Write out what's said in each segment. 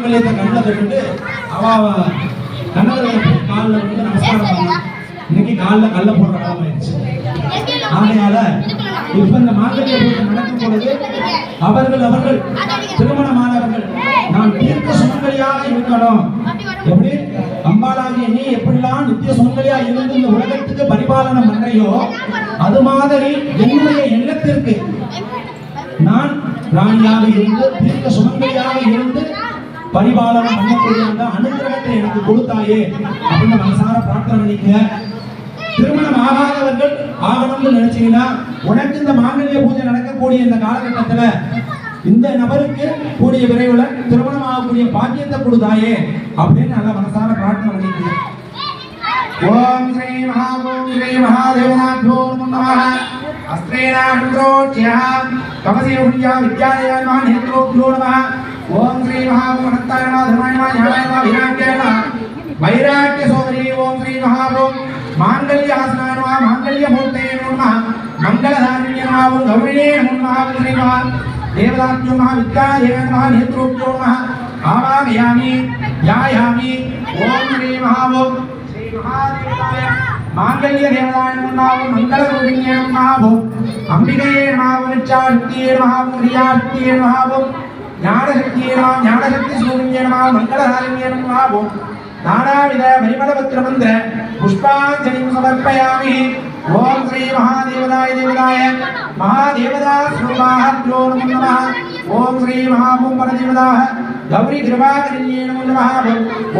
கண்ணை தொட்டு அவ கண்ணவர்களை காலில் வந்து நமஸ்காரம் பண்ணலாம். இன்னைக்கு காலில் கல்ல போடுற காலம் ஆயிடுச்சு. ஆகையால இப்ப இந்த மாங்கல்ய பூஜை நடக்கும் பொழுது அவர்கள் திருமணமானவர்கள் நாம் தீர்க்க சுமங்கலியாக இருக்கணும். எப்படி அம்பாளாகிய நீ எப்படிலாம் நித்திய சுமங்கலியா இருந்து இந்த உலகத்துக்கு பரிபாலனம் பண்றையோ அது மாதிரி என்னுடைய எண்ணத்திற்கு நான் ராணியாக இருந்து தீர்க்க சுமங்கலியாக இருந்து பரிபாலனம் பண்ணக்கூடிய அந்த அனுகிரகத்தை எனக்கு கொடுத்தாயே அப்படின்னு மனசார பிரார்த்தனை பண்ணிக்க. திருமணம் ஆகாதவர்கள் ஆகணும்னு நினைச்சீங்கன்னா உனக்கு இந்த மாங்கல்ய பூஜை நடக்கக்கூடிய இந்த காலகட்டத்துல இந்த நபருக்கு கூடிய விரைவில் திருமணம் ஆகக்கூடிய பாக்கியத்தை கொடுத்தாயே அப்படின்னு நல்ல மனசார பிரார்த்தனை பண்ணிக்க. ஓம் ஸ்ரீ மகாதேவநாத்யோ நமः. அஸ்ரேணாண்டோச்யா கமசேவ்யா வித்யாலயா நமः நேத்ரோப்யோ நமः. ஓம் ஸ்ரீ மகாமஹத்தாய நமः தர்மாய நமः ஞானாய நமः விராட்யாய நமः வைராட்ய சோதரி. ஓம் ஸ்ரீ மகாபோம் மாங்கல்யாசனாய நமः மாங்கல்ய மூர்த்தயே நமः மங்களதாரிண்யே நமः ஓம் கௌரியே நமः. ஸ்ரீ மகா தேவதாத்யோ நமः வித்யாலய நமः நேத்ரோப்யோ நமः ஆவாமயாமி யாயாமி. ஓம் ஸ்ரீ மகாபோம் ஸ்ரீ மகாதேவாய மாங்கல்ய தேவதாய நமः மங்களரூபிண்யே நமः அம்பிகையே நமः நிச்சார்த்தியே நமः கிரியார்த்தியே நமः ஞானசக்தியே நமः ஞானசக்தி சூரியே நமः மங்களதாரிண்யே நமः நானாவித பரிமளபத்ர மந்திர புஷ்பாஞ்சலிம் சமர்ப்பயாமி. ஓம் ஸ்ரீ மகாதேவதாய தேவதாய மகாதேவதா ஸ்வரூபாஹ்யோ நமः. ஓம் ஸ்ரீ மகாபூம் பரதேவதாய கௌரி கிருபாகரிண்யே நமः.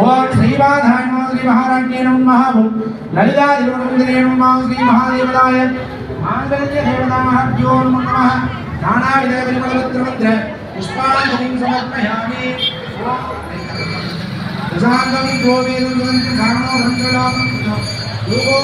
ஓம் ஸ்ரீவாதாய நமः ஸ்ரீ மகாராஜ்யே நமः. லலிதா திருவனந்தரே நமः. ஸ்ரீ மகாதேவதாய மாங்கல்ய தேவதாஹ்யோ நமः. நானாவித பரிமளபத்ர மந்திர புஷ்பாஞ்சலிம் சமர்ப்பயாமி. பிரசாந்தம் கோவேதம் சாரணோ சந்திரலாம் யோகோ